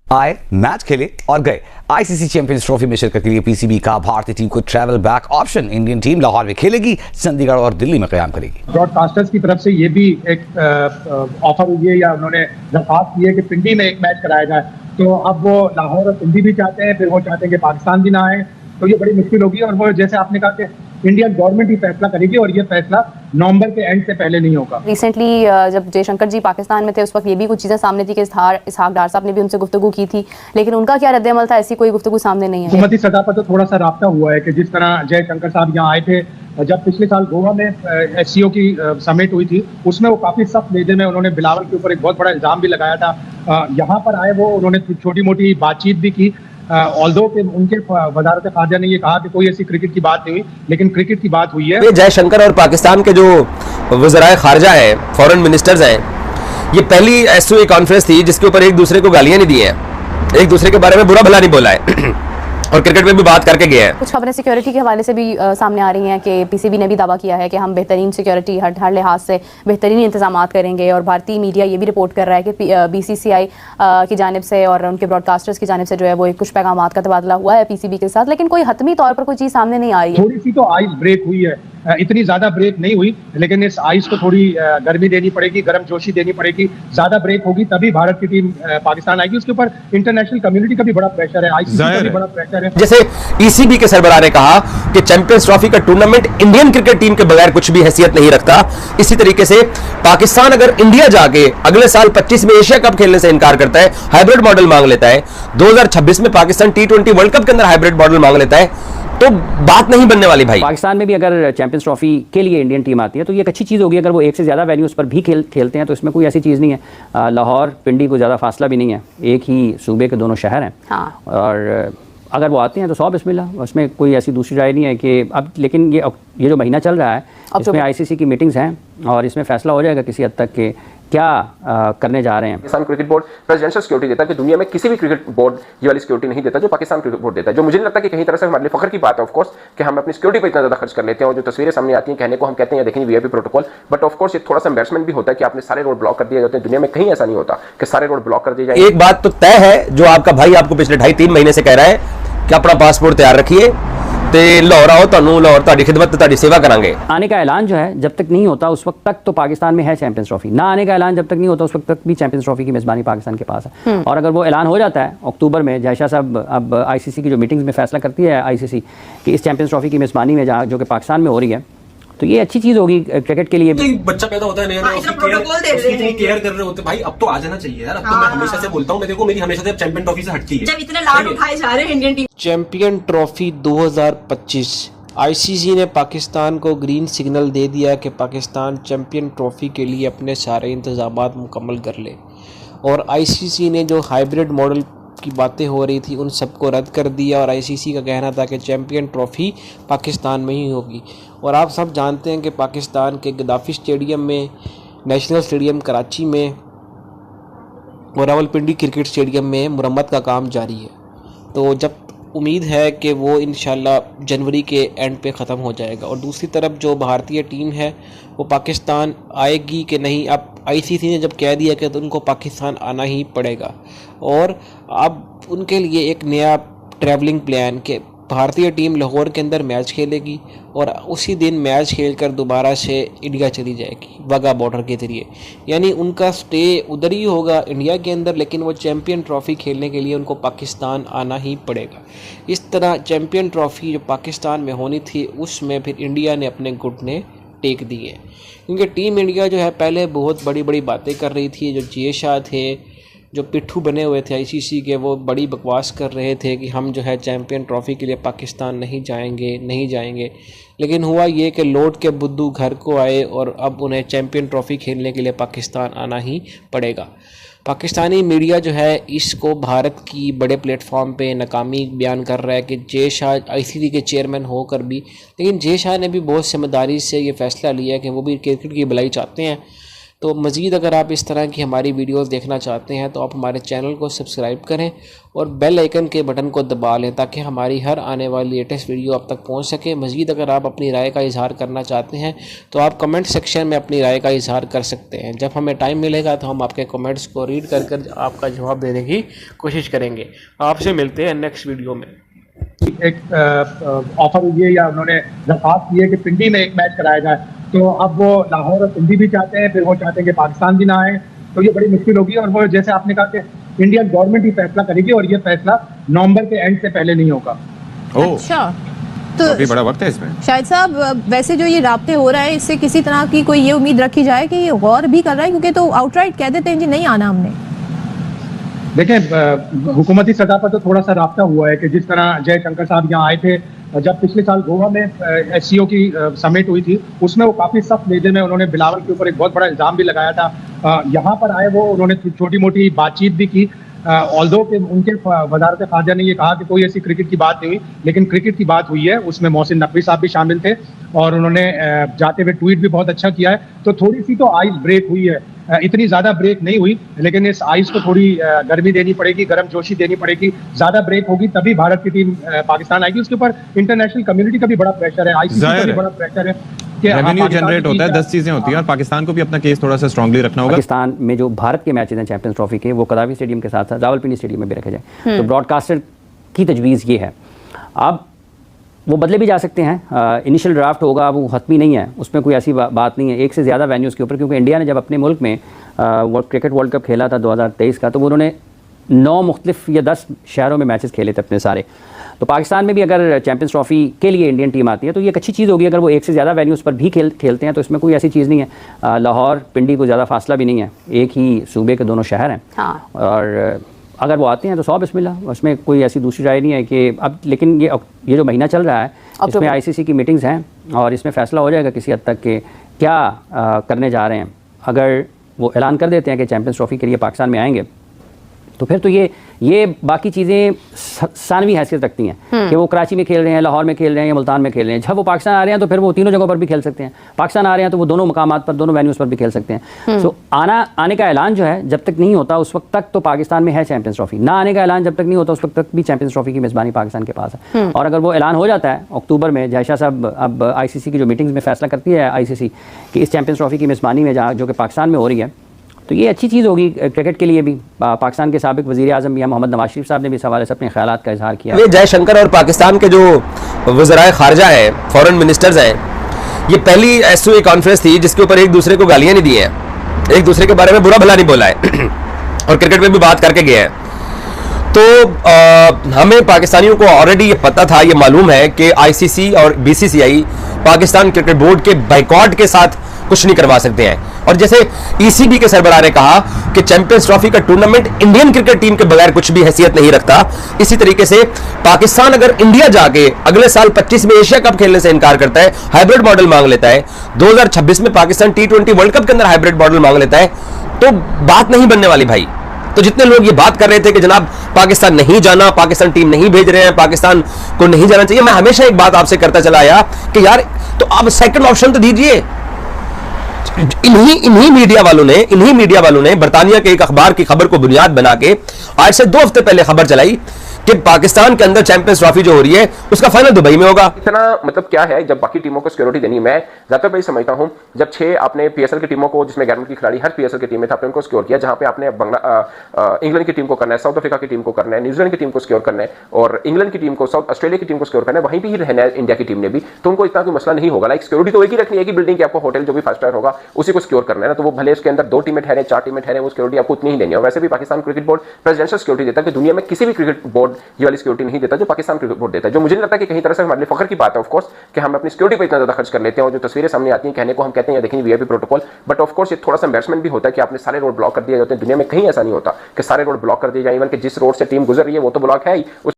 आए, मैच खेले और गए। आईसीसी चैंपियंस ट्रॉफी में शिरकत के लिए पीसीबी का भारतीय टीम को travel back option. Indian team Lahore में खेलेगी, चंडीगढ़ और दिल्ली में क़याम करेगी। ब्रॉडकास्टर्स की तरफ से ये भी एक ऑफर हुई है या उन्होंने दरख्वास्त की है कि पिंडी में एक मैच कराया जाए। तो अब वो लाहौर और पिंडी भी चाहते हैं, फिर वो चाहते हैं कि पाकिस्तान भी ना आए, तो ये बड़ी मुश्किल होगी। और वो जैसे आपने कहा कि इंडियन गवर्नमेंट ही फैसला करेगी और ये फैसला नवंबर के एंड से पहले नहीं होगा। रिसेंटली जब जयशंकर जी पाकिस्तान में थे उस वक्त ये भी कुछ चीज़ें सामने थी कि इसहाक डार साहब ने भी उनसे गुफ्तगू की थी, लेकिन उनका क्या रद्द-ए-अमल था? ऐसी कोई गुफ्तगू सामने नहीं है। हुकूमती सतह पर तो थोड़ा सा राब्ता हुआ है कि जिस तरह जयशंकर साहब यहाँ आए थे, जब पिछले साल गोवा में एससीओ की समिट हुई थी, उसमें वो काफ़ी सख्त लहजे में उन्होंने बिलावल के ऊपर एक बहुत बड़ा इल्ज़ाम भी लगाया था। यहाँ पर आए वो उन्होंने छोटी मोटी बातचीत भी की, ऑल्दो के उनके वज़ारत ख़ारजा ने ये कहा कि कोई ऐसी क्रिकेट की बात नहीं हुई, लेकिन क्रिकेट की बात हुई है। जयशंकर और पाकिस्तान के जो वज़राए ख़ारजा हैं, फॉरेन मिनिस्टर्स हैं, ये पहली एसओए कॉन्फ्रेंस थी जिसके ऊपर एक दूसरे को गालियां नहीं दी हैं, एक दूसरे के बारे में बुरा भला नहीं बोला है और क्रिकेट में भी बात करके गए हैं। कुछ खबरें सिक्योरिटी के हवाले से भी सामने आ रही हैं कि पीसीबी ने भी दावा किया है कि हम बेहतरीन सिक्योरिटी हर लिहाज से बेहतरीन इंतजाम करेंगे। और भारतीय मीडिया ये भी रिपोर्ट कर रहा है कि बीसीसीआई की जानिब से और उनके ब्रॉडकास्टर्स की जानिब से जो है वो कुछ पैगाम का तबादला हुआ है पीसीबी के साथ, लेकिन कोई हतमी तौर पर कोई चीज़ सामने नहीं आ रही है। थोड़ी सी तो आइस ब्रेक हुई है, इतनी ज्यादा ब्रेक नहीं हुई, लेकिन इस आइस को थोड़ी गर्मी देनी पड़ेगी, गर्म जोशी देनी पड़ेगी। ज्यादा ब्रेक होगी तभी भारत की टीम पाकिस्तान आएगी। उसके ऊपर इंटरनेशनल कम्युनिटी का भी बड़ा प्रेशर है, आईसीसी का भी बड़ा प्रेशर है। जैसे ईसीबी के सरबराह ने कहा कि चैंपियंस ट्रॉफी का टूर्नामेंट इंडियन क्रिकेट टीम के बगैर कुछ भी हैसियत नहीं रखता, इसी तरीके से पाकिस्तान अगर इंडिया जाके अगले साल 25 में एशिया कप खेलने से इनकार करता है, हाइब्रिड मॉडल मांग लेता है, 2026 में पाकिस्तान T20 वर्ल्ड कप के अंदर हाइब्रिड मॉडल मांग लेता है, तो बात नहीं बनने वाली भाई। पाकिस्तान में भी अगर चैंपियंस ट्रॉफी के लिए इंडियन टीम आती है तो ये एक अच्छी चीज़ होगी। अगर वो एक से ज़्यादा वेन्यूज़ पर भी खेलते हैं तो इसमें कोई ऐसी चीज़ नहीं है। लाहौर पिंडी को ज़्यादा फासला भी नहीं है, एक ही सूबे के दोनों शहर हैं। हाँ। और अगर वो आते हैं तो 100 बिस्मिल्लाह, उसमें कोई ऐसी दूसरी राय नहीं है कि अब। लेकिन ये जो महीना चल रहा है इसमें आईसीसी की मीटिंग्स हैं और इसमें फैसला हो जाएगा किसी हद तक कि क्या करने जा रहे हैं। Pakistan cricket board presidential security देता है कि दुनिया में किसी भी क्रिकेट बोर्ड ये वाली सिक्योरिटी नहीं देता जो पाकिस्तान क्रिकेट बोर्ड देता है, जो मुझे नहीं लगता कि कहीं तरह से हमारे लिए फख्र की बात है ऑफ कोर्स कि हम अपनी सिक्योरिटी पर इतना ज़्यादा खर्च कर लेते हैं। और जो तस्वीरें सामने आती हैं कहने को हम कहते हैं देखें VIP protocol, but of course ये थोड़ा सा एम्बैरसमेंट भी होता है कि आपने सारे रोड ब्लॉक कर दिए जाते हैं। दुनिया में कहीं ऐसा नहीं होता कि सारे रोड ब्लॉक कर दिए जाए। एक बात तो तय है, जो आपका भाई आपको पिछले 2.5-3 महीने से कह रहा है कि अपना पासपोर्ट तैयार रखिए ते लाहौर आओ, तुहानू लाहौर तुहाडी खिदमत तुहाडी सेवा करांगे। आने का ऐलान जो है जब तक नहीं होता उस वक्त तक तो पाकिस्तान में है चैंपियंस ट्रॉफी, ना आने का ऐलान जब तक नहीं होता उस वक्त तक भी चैंपियंस ट्रॉफी की मेज़बानी पाकिस्तान के पास है। और अगर वो ऐलान हो जाता है अक्टूबर में, जयशाह साहब अब आईसीसी की जो मीटिंग्स में फैसला करती है आईसीसी कि इस चैंपियंस ट्रॉफी की मेज़बानी में जो कि पाकिस्तान में हो रही है, तो ये अच्छी चीज होगी क्रिकेट के लिए। बच्चा पैदा होता है नया, उसकी केयर कर रहे होते भाई, अब तो आ जाना चाहिए यार। अब तो मैं हमेशा से बोलता हूँ, मैं देखो मेरी हमेशा से चैंपियन ट्रॉफी से हटती है। जब इतने लाड उठाए जा रहे हैं Indian team. Champion trophy 2025 ICC ने पाकिस्तान को ग्रीन सिग्नल दे दिया कि पाकिस्तान चैंपियन ट्रॉफी के लिए अपने सारे इंतजामात मुकम्मल कर ले। और आईसीसी ने जो हाइब्रिड मॉडल की बातें हो रही थी उन सबको रद्द कर दिया और आईसीसी का कहना था कि चैंपियन ट्रॉफी पाकिस्तान में ही होगी। और आप सब जानते हैं कि पाकिस्तान के गद्दाफी स्टेडियम में, नेशनल स्टेडियम कराची में और रावलपिंडी क्रिकेट स्टेडियम में मुरम्मत का काम जारी है। तो जब उम्मीद है कि वो इंशाल्लाह जनवरी के एंड पे ख़त्म हो जाएगा। और दूसरी तरफ जो भारतीय टीम है वो पाकिस्तान आएगी कि नहीं, अब आईसीसी ने जब कह दिया कि तो उनको पाकिस्तान आना ही पड़ेगा। और अब उनके लिए एक नया ट्रैवलिंग प्लान कि भारतीय टीम लाहौर के अंदर मैच खेलेगी और उसी दिन मैच खेलकर दोबारा से इंडिया चली जाएगी वाघा बॉर्डर के ज़रिए। यानी उनका स्टे उधर ही होगा इंडिया के अंदर, लेकिन वो चैंपियन ट्रॉफ़ी खेलने के लिए उनको पाकिस्तान आना ही पड़ेगा। इस तरह चैंपियन ट्रॉफ़ी जो पाकिस्तान में होनी थी उसमें फिर इंडिया ने अपने घुटने टेक दिए, क्योंकि टीम इंडिया जो है पहले बहुत बड़ी बड़ी बातें कर रही थी। जो जयशाह थे, जो पिट्ठू बने हुए थे आईसीसी के, वो बड़ी बकवास कर रहे थे कि हम जो है चैंपियन ट्रॉफ़ी के लिए पाकिस्तान नहीं जाएंगे। लेकिन हुआ ये कि लौट के बुद्धू घर को आए और अब उन्हें चैंपियन ट्रॉफ़ी खेलने के लिए पाकिस्तान आना ही पड़ेगा। पाकिस्तानी मीडिया जो है इसको भारत की बड़े प्लेटफॉर्म पे नाकामी बयान कर रहा है कि जयशाह आईसीसी के चेयरमैन होकर भी, लेकिन जयशाह ने भी बहुत समझदारी से ये फ़ैसला लिया कि वो भी क्रिकेट की भलाई चाहते हैं। तो मज़ीद अगर आप इस तरह की हमारी वीडियोस देखना चाहते हैं तो आप हमारे चैनल को सब्सक्राइब करें और बेल आइकन के बटन को दबा लें ताकि हमारी हर आने वाली लेटेस्ट वीडियो आप तक पहुंच सके। मज़ीद अगर आप अपनी राय का इजहार करना चाहते हैं तो आप कमेंट सेक्शन में अपनी राय का इजहार कर सकते हैं। जब हमें टाइम मिलेगा तो हम आपके कमेंट्स को रीड कर आपका जवाब देने की कोशिश करेंगे। आपसे मिलते हैं नेक्स्ट वीडियो में। एक ऑफर हुई है या उन्होंने दरख्वास्त की है कि पिंडी में एक मैच कराया जाए, तो अब वो लाहौर और पिंडी भी चाहते हैं, फिर वो चाहते हैं कि पाकिस्तान भी ना आए, तो ये बड़ी मुश्किल होगी। और वो जैसे आपने कहा कि इंडियन गवर्नमेंट ही फैसला करेगी और ये फैसला नवंबर के एंड से पहले नहीं होगा। अच्छा, तो अभी बड़ा वक्त है इसमें। शाहिद साहब, वैसे जो ये राब्ते हो रहा है इससे किसी तरह की कोई ये उम्मीद रखी जाए कि ये गौर भी कर रहा है, क्योंकि तो आउटराइट कह देते हैं जी नहीं आना हमने। देखें, हुकूमती सतह पर तो थोड़ा सा राब्ता हुआ है कि जिस तरह जयशंकर साहब यहाँ आए थे जब पिछले साल गोवा में एससीओ की समिट हुई थी, उसमें वो काफी सख्त लहजे में उन्होंने बिलावल के ऊपर एक बहुत बड़ा इल्जाम भी लगाया था। यहाँ पर आए वो उन्होंने छोटी मोटी बातचीत भी की, ऑल्दो के उनके वजारत खारजा ने ये कहा कि कोई ऐसी क्रिकेट की बात नहीं हुई, लेकिन क्रिकेट की बात हुई है। उसमें मोहसिन नकवी साहब भी शामिल थे और उन्होंने जाते हुए ट्वीट भी बहुत अच्छा किया है। तो थोड़ी सी तो आइस ब्रेक हुई है, इतनी ज्यादा ब्रेक नहीं हुई, लेकिन इस आइस को थोड़ी गर्मी देनी पड़ेगी, गर्म जोशी देनी पड़ेगी। ज्यादा ब्रेक होगी तभी भारत की टीम पाकिस्तान आएगी। उसके ऊपर इंटरनेशनल कम्युनिटी का भी बड़ा प्रेशर है, आईसीसी का भी बड़ा प्रेशर है। रेवेन्यू जनरेट होता है, 10 चीजें होती हैं और पाकिस्तान को भी अपना केस थोड़ा सा स्ट्रांगली रखना होगा। पाकिस्तान में जो भारत के मैचेस हैं चैंपियंस ट्रॉफी के, वो कदावी स्टेडियम के साथ साथ रावलपिंडी स्टेडियम में भी रखे जाए। तो ब्रॉडकास्टर की तजवीज़ ये है। अब वो बदले भी जा सकते हैं, इनिशियल ड्राफ्ट होगा, वो हतमी नहीं है, उसमें कोई ऐसी बात नहीं है। एक से ज़्यादा वेन्यूज़ के ऊपर, क्योंकि इंडिया ने जब अपने मुल्क में क्रिकेट वर्ल्ड कप खेला था 2023 का, तो उन्होंने 9 मुख्तलिफ या 10 शहरों में मैचेस खेले थे अपने सारे। तो पाकिस्तान में भी अगर चैंपियंस ट्रॉफी के लिए इंडियन टीम आती है तो ये एक अच्छी चीज़ होगी। अगर वो एक से ज़्यादा वेन्यूज़ पर भी खेलते हैं तो इसमें कोई ऐसी चीज़ नहीं है। लाहौर पिंडी को ज़्यादा फासला भी नहीं है, एक ही सूबे के दोनों शहर हैं। हाँ। और अगर वो आते हैं तो 100 बिस्मिल्लाह, उसमें कोई ऐसी दूसरी राय नहीं है कि अब। लेकिन ये जो महीना चल रहा है इसमें आईसीसी की मीटिंग्स हैं और इसमें फ़ैसला हो जाएगा किसी हद तक कि क्या करने जा रहे हैं। अगर वो ऐलान कर देते हैं कि चैंपियंस ट्रॉफी के लिए पाकिस्तान में आएंगे तो फिर तो ये बाकी चीज़ें सानवी हैसियत रखती हैं कि वो कराची में खेल रहे हैं, लाहौर में खेल रहे हैं या मुल्तान में खेल रहे हैं। जब वो पाकिस्तान आ रहे हैं तो फिर वो तीनों जगहों पर भी खेल सकते हैं। पाकिस्तान आ रहे हैं तो वो दोनों मकामात पर, दोनों वेन्यूज़ पर भी खेल सकते हैं। सो आने का ऐलान जो है जब तक नहीं होता उस वक्त तक तो पाकिस्तान में है चैंपियंस ट्रॉफी। ना आने का ऐलान जब तक नहीं होता उस वक्त तक भी चैंपियंस ट्रॉफी की मेज़बानी पाकिस्तान के पास है। और अगर वो ऐलान हो जाता है अक्टूबर में, जयशा साहब अब आईसीसी की जो मीटिंग्स में फैसला करती है आईसीसी कि इस चैंपियंस ट्रॉफी की मेज़बानी में जो कि पाकिस्तान में हो रही है, तो ये अच्छी चीज़ होगी क्रिकेट के लिए भी। पाकिस्तान के साबिक वज़ीर आज़म मियां मोहम्मद नवाज शरीफ साहब ने भी इस हवाले से अपने ख्यालात का इजहार किया। ये जयशंकर और पाकिस्तान के जो वज़राए खारजा हैं, फॉरेन मिनिस्टर्स हैं, ये पहली एसओए कॉन्फ्रेंस थी जिसके ऊपर एक दूसरे को गालियाँ नहीं दी हैं, एक दूसरे के बारे में बुरा भला नहीं बोला है और क्रिकेट में भी बात करके गए हैं। तो हमें पाकिस्तानियों को ऑलरेडी ये पता था, ये मालूम है कि आईसीसी और बीसीसीआई पाकिस्तान क्रिकेट बोर्ड के बाइकॉट के साथ कुछ नहीं करवा सकते हैं। और जैसे ईसीबी के सरबराह ने कहा कि चैंपियंस ट्रॉफी का टूर्नामेंट इंडियन क्रिकेट टीम के बगैर कुछ भी हैसियत नहीं रखता, इसी तरीके से पाकिस्तान अगर इंडिया जाके अगले साल 25 में एशिया कप खेलने से इनकार करता है, हाइब्रिड मॉडल मांग लेता है, 2026 में पाकिस्तान T20 वर्ल्ड कप के अंदर हाइब्रिड मॉडल मांग लेता है, तो बात नहीं बनने वाली भाई। तो जितने लोग ये बात कर रहे थे कि जनाब पाकिस्तान नहीं जाना, पाकिस्तान टीम नहीं भेज रहे हैं, पाकिस्तान को नहीं जाना चाहिए, मैं हमेशा एक बात आपसे करता चला आया कि यार तो आप सेकंड ऑप्शन तो दीजिए। इन्हीं मीडिया वालों ने बरतानिया के एक अखबार की खबर को बुनियाद बना के आज से 2 हफ्ते पहले खबर चलाई कि पाकिस्तान के अंदर चैंपियंस ट्रॉफी जो हो रही है उसका फाइनल दुबई में होगा। इतना मतलब क्या है जब बाकी टीमों को सिक्योरिटी देनी, मैं ज्यादातर भाई समझता हूं जब 6 आपने पीएसएल की टीमों को, जिसमें गैरमेंट की खिलाड़ी हर पीएसएल की टीम में था, आपने उनको सिक्योर किया, जहां पे आपने इंग्लैंड की टीम को करना है, साउथ अफ्रीका की टीम को करना है, न्यूजीलैंड की टीम को सिक्योर करना है और इंग्लैंड की टीम को, साउथ ऑस्ट्रेलिया की टीम को सिक्योर करना है, वहीं भी रहना है इंडिया की टीम ने भी, तो उनको इतना कोई मसला नहीं होगा। लाइक सिक्योरिटी तो एक ही रखनी है कि बिल्डिंग की आपको होटल जो भी 5 स्टार होगा उसी को सिक्योर करना है ना, तो वो भले इसके अंदर 2 टीमें ठहरे, 4 टीमें ठहरे, वो सिक्योरिटी आपको उतनी ही देनी है। वैसे भी Pakistan cricket board presidential security देता है कि दुनिया में किसी भी क्रिकेट बोर्ड ये वाली सिक्योरिटी नहीं देता जो पाकिस्तान क्रिकेट बोर्ड देता है, जो मुझे नहीं लगता कि कहीं तरह से हमारे लिए फखर की बात है। ऑफ कोर्स कि हम अपनी सिक्योरिटी पर इतना ज्यादा खर्च कर लेते हैं और जो तस्वीरें सामने आती हैं कहने को हम कहते हैं देखेंगे VIP protocol, but of course ये थोड़ा सा एम्बैरेसमेंट भी होता है कि आपने सारे रोड ब्लॉक कर दिए जाते हैं। दुनिया में कहीं ऐसा नहीं होता कि सारे रोड ब्लॉक कर दिए जाए, इवन कि जिस रोड से टीम गुजर रही है वो तो ब्लॉक है ही।